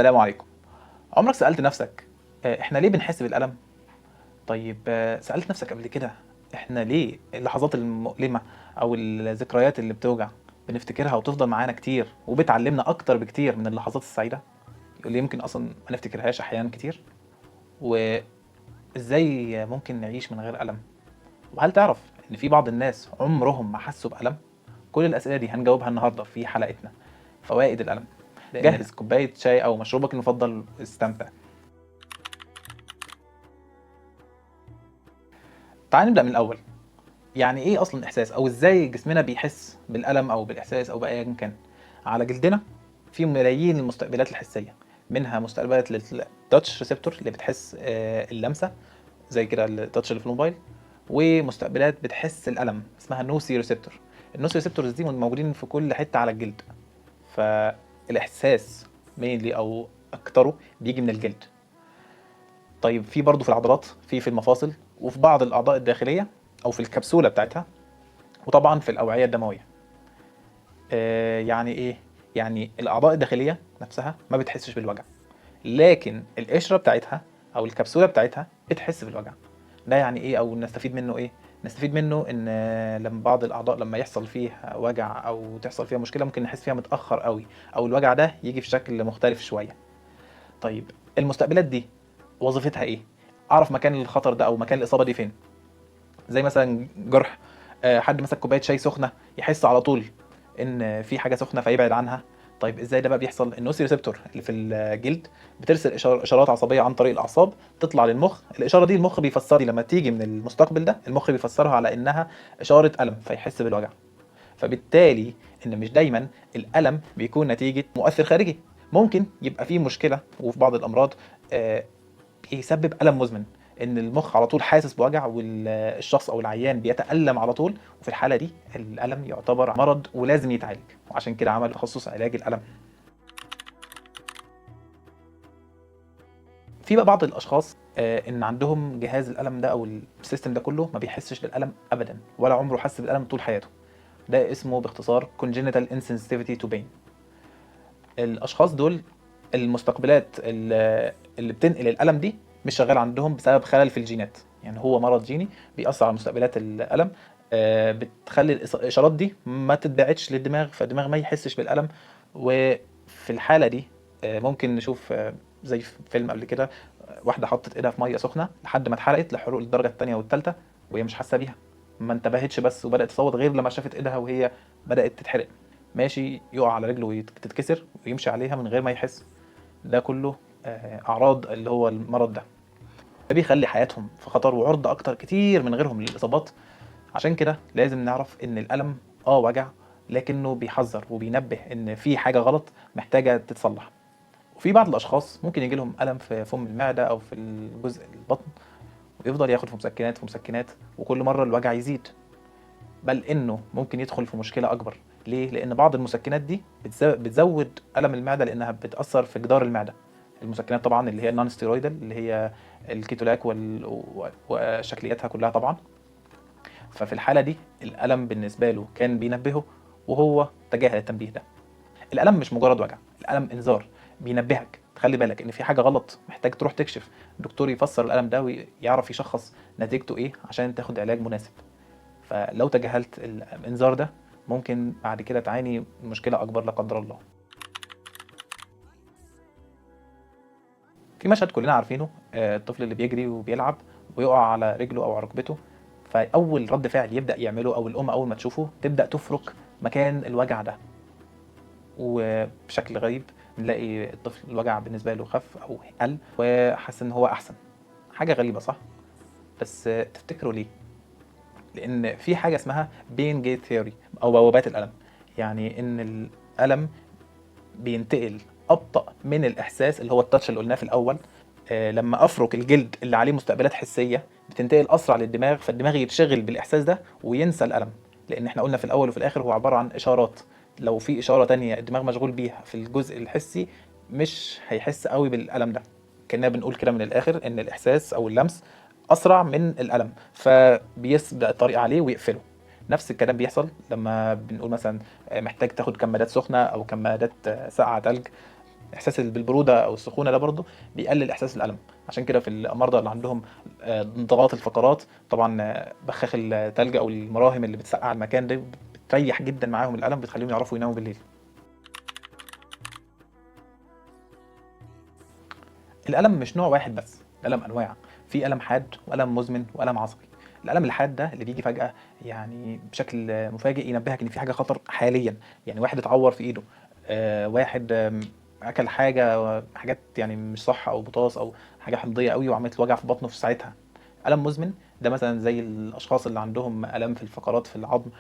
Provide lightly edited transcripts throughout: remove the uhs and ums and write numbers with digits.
السلام عليكم. عمرك سألت نفسك إحنا ليه بنحس بالألم؟ طيب سألت نفسك قبل كده إحنا ليه اللحظات المؤلمة أو الذكريات اللي بتوجع بنفتكرها وتفضل معانا كتير وبتعلمنا أكتر بكتير من اللحظات السعيدة اللي يمكن أصلا ما نفتكرهاش أحيانا كتير؟ وإزاي ممكن نعيش من غير ألم؟ وهل تعرف إن في بعض الناس عمرهم ما حسوا بألم؟ كل الأسئلة دي هنجاوبها النهاردة في حلقتنا فوائد الألم. جهز كوباية شاي أو مشروبك المفضل، استمتع. تعال نبدأ من الأول. يعني ايه اصلا احساس او ازاي جسمنا بيحس بالالم او بالاحساس او بايا كان؟ على جلدنا في ملايين المستقبلات الحسيه، منها مستقبلات للتاتش ريسبتور اللي بتحس اللمسه زي كده التاتش اللي في الموبايل، ومستقبلات بتحس الالم اسمها نوسي ريسبتور. النوسي ريسبتورز دي موجودين في كل حته على الجلد، فالاحساس مينلي او اكتره بيجي من الجلد. طيب في برضه في العضلات، في المفاصل، وفي بعض الاعضاء الداخليه او في الكبسوله بتاعتها، وطبعا في الاوعيه الدمويه. يعني ايه؟ يعني الاعضاء الداخليه نفسها ما بتحسش بالوجع، لكن القشره بتاعتها او الكبسوله بتاعتها بتحس بالوجع. ده يعني ايه او نستفيد منه ايه؟ نستفيد منه ان لما بعض الاعضاء لما يحصل فيها وجع او تحصل فيها مشكله ممكن نحس فيها متاخر قوي، او الوجع ده يجي في شكل مختلف شويه. طيب المستقبلات دي وظيفتها ايه؟ اعرف مكان الخطر ده او مكان الاصابه دي فين. زي مثلا جرح، حد مسك كوبايه شاي سخنه يحس على طول ان في حاجه سخنه فيبعد عنها. طيب ازاي ده بقى بيحصل؟ النوسي ريسبتور اللي في الجلد بترسل اشارات عصبيه عن طريق الاعصاب تطلع للمخ. الاشاره دي المخ بيفسر لما تيجي من المستقبل ده، المخ بيفسرها على انها اشاره الم فيحس بالوجع. فبالتالي ان مش دايما الالم بيكون نتيجه مؤثر خارجي، ممكن يبقى فيه مشكله وفي بعض الامراض آه، يسبب ألم مزمن، إن المخ على طول حاسس بوجع والشخص أو العيان بيتألم على طول، وفي الحالة دي الألم يعتبر مرض ولازم يتعالج، وعشان كده عمل تخصص علاج الألم. في بقى بعض الأشخاص إن عندهم جهاز الألم ده أو السيستم ده كله ما بيحسش بالألم أبدا ولا عمره حس بالألم طول حياته. ده اسمه باختصار congenital insensitivity to pain. الاشخاص دول المستقبلات اللي بتنقل الالم دي مش شغال عندهم بسبب خلل في الجينات، يعني هو مرض جيني بيأثر على مستقبلات الالم. بتخلي الاشارات دي ما تتبعتش للدماغ فالدماغ ما يحسش بالالم. وفي الحاله دي ممكن نشوف زي في فيلم قبل كده، واحده حطت ايدها في ميه سخنه لحد ما اتحرقت لحروق الدرجه الثانيه والثالثه وهي مش حاسه بيها، ما انتبهتش بس وبدات تصوت غير لما شافت ايدها وهي بدات تتحرق. ماشي يقع على رجله وتتكسر ويمشي عليها من غير ما يحس. ده كله اعراض اللي هو المرض ده. ده بيخلي حياتهم في خطر وعرضة اكتر كتير من غيرهم للاصابات. عشان كده لازم نعرف ان الالم وجع، لكنه بيحذر وبينبه ان في حاجة غلط محتاجة تتصلح. وفي بعض الاشخاص ممكن يجي لهم الم في فم المعدة او في الجزء البطن، ويفضل ياخد في مسكنات في مسكنات وكل مرة الوجع يزيد، بل انه ممكن يدخل في مشكله اكبر. ليه؟ لان بعض المسكنات دي بتزود الم المعده لانها بتاثر في جدار المعده. المسكنات طبعا اللي هي النون ستيرويدال اللي هي الكيتولاك وشكلياتها كلها طبعا. ففي الحاله دي الالم بالنسبه له كان بينبهه وهو تجاهل التنبيه ده. الالم مش مجرد وجع، الالم انذار بينبهك تخلي بالك ان في حاجه غلط محتاج تروح تكشف. الدكتور يفسر الالم ده ويعرف يشخص نتيجته ايه عشان تاخد علاج مناسب. فلو تجاهلت الانذار ده ممكن بعد كده تعاني مشكله اكبر لا قدر الله. في مشهد كلنا عارفينه، الطفل اللي بيجري وبيلعب ويقع على رجله او على ركبته، فاول رد فعل يبدا يعمله او الام اول ما تشوفه تبدا تفرك مكان الوجع ده، وبشكل غريب نلاقي الطفل الوجع بالنسبه له خف او قل وحس ان هو احسن. حاجه غريبه صح؟ بس تفتكروا ليه؟ لان في حاجه اسمها بين جيت ثيوري او بوابات الالم، يعني ان الالم بينتقل ابطا من الاحساس اللي هو التاتش اللي قلناه في الاول. لما افرك الجلد اللي عليه مستقبلات حسيه بتنتقل اسرع للدماغ فالدماغ يتشغل بالاحساس ده وينسى الالم، لان احنا قلنا في الاول وفي الاخر هو عباره عن اشارات. لو في اشاره تانية الدماغ مشغول بيها في الجزء الحسي مش هيحس قوي بالالم ده. كنا بنقول كده من الاخر ان الاحساس او اللمس اسرع من الالم فبيسبق الطريق عليه ويقفله. نفس الكلام بيحصل لما بنقول مثلا محتاج تاخد كمادات سخنه او كمادات ساقعه تلج. احساس بالبروده او السخونه ده برضه بيقلل احساس الالم. عشان كده في المرضى اللي عندهم انضغاط الفقرات طبعا بخاخ التلج او المراهم اللي بتسقع المكان ده بتريح جدا معاهم الالم، بتخليهم يعرفوا يناموا بالليل. الالم مش نوع واحد بس، الالم انواع. في الم حاد والم مزمن والم عصبي. الالم الحاد ده اللي بيجي فجاه يعني بشكل مفاجئ ينبهك ان في حاجه خطر حاليا. يعني واحد اتعور في ايده، واحد اكل حاجات يعني مش صح، او بطاس او حاجه حمضيه قوي وعملت له وجع في بطنه في ساعتها. الم مزمن ده مثلا زي الاشخاص اللي عندهم الام في الفقرات في العظم،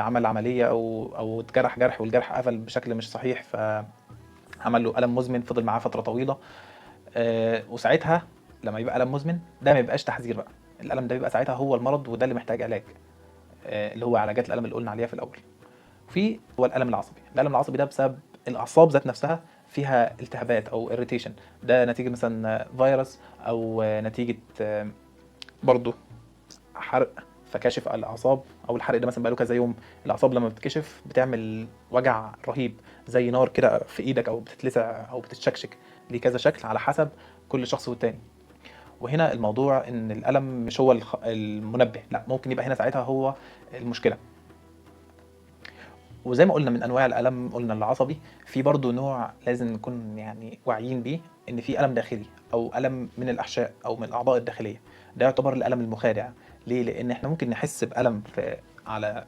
عمل عمليه او اتجرح جرح والجرح قفل بشكل مش صحيح فعمل له الم مزمن فضل معاه فتره طويله. وساعتها لما يبقى الم مزمن ده ما يبقاش تحذير بقى، الالم ده بيبقى ساعتها هو المرض وده اللي محتاج علاج، اللي هو علاجات الالم اللي قلنا عليها في الاول. في هو الالم العصبي. الالم العصبي ده بسبب الاعصاب ذات نفسها فيها التهابات او اريتيشن، ده نتيجه مثلا فيروس او نتيجه برضه حرق فكاشف الاعصاب، او الحرق ده مثلا بقاله كذا يوم. الاعصاب لما بتكشف بتعمل وجع رهيب زي نار كده في ايدك، او بتتلسع او بتتشكشك، ليه كذا شكل على حسب كل شخص والتاني. وهنا الموضوع ان الالم مش هو المنبه، لا، ممكن يبقى هنا ساعتها هو المشكله. وزي ما قلنا من انواع الالم قلنا العصبي، في برضو نوع لازم نكون يعني واعيين بيه، ان في الم داخلي او الم من الاحشاء او من الاعضاء الداخليه. ده يعتبر الالم المخادع. ليه؟ لان احنا ممكن نحس بالم على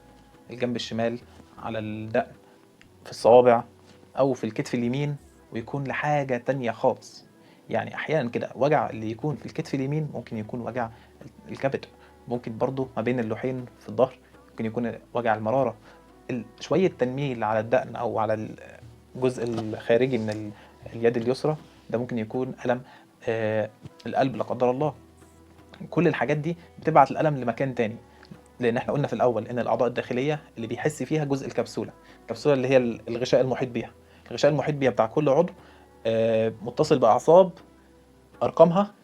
الجنب الشمال، على الدقن، في الصوابع، او في الكتف اليمين، ويكون لحاجه تانية خالص. يعني احيانا كده وجع اللي يكون في الكتف اليمين ممكن يكون وجع الكبد، ممكن برضو ما بين اللوحين في الظهر ممكن يكون وجع المراره. شويه تنميل على الدقن او على الجزء الخارجي من اليد اليسرى، ده ممكن يكون الم القلب لا قدر الله. كل الحاجات دي بتبعت الالم لمكان تاني، لان احنا قلنا في الاول ان الاعضاء الداخليه اللي بيحس فيها جزء الكبسوله. الكبسوله اللي هي الغشاء المحيط بيها، الغشاء المحيط بيها بتاع كل عضو متصل باعصاب ارقامها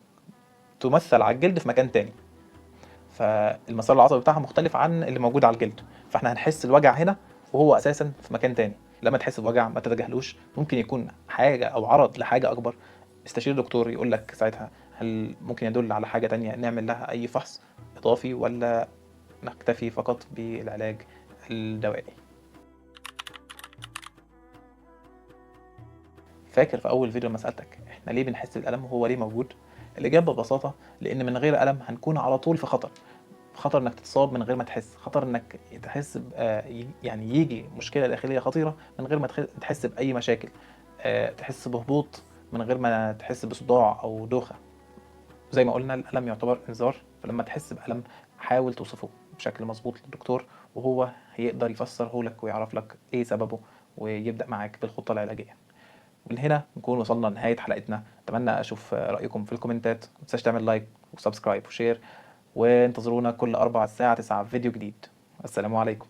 تمثل على الجلد في مكان تاني، فالمسار العصبي بتاعها مختلف عن اللي موجود على الجلد. فاحنا هنحس الوجع هنا وهو اساسا في مكان تاني. لما تحس بوجع ما تتجاهلوش، ممكن يكون حاجه او عرض لحاجه اكبر. استشير دكتور يقول لك ساعتها هل ممكن يدل على حاجه تانية نعمل لها اي فحص اضافي، ولا نكتفي فقط بالعلاج الدوائي. فاكر في اول فيديو لما سالتك احنا ليه بنحس بالالم وهو ليه موجود؟ الاجابه ببساطه لان من غير الم هنكون على طول في خطر. خطر انك تتصاب من غير ما تحس، خطر انك تحس يعني يجي مشكله داخليه خطيره من غير ما تحس باي مشاكل، تحس بهبوط من غير ما تحس بصداع او دوخه. زي ما قلنا الالم يعتبر انذار، فلما تحس بالم حاول توصفه بشكل مظبوط للدكتور، وهو هيقدر يفسره لك ويعرف لك ايه سببه ويبدا معاك بالخطه العلاجيه. ومن هنا نكون وصلنا لنهايه حلقتنا. اتمنى اشوف رايكم في الكومنتات، ما تنساش تعمل لايك وسبسكرايب وشير، وانتظرونا كل 4 الساعة 9 في فيديو جديد. السلام عليكم.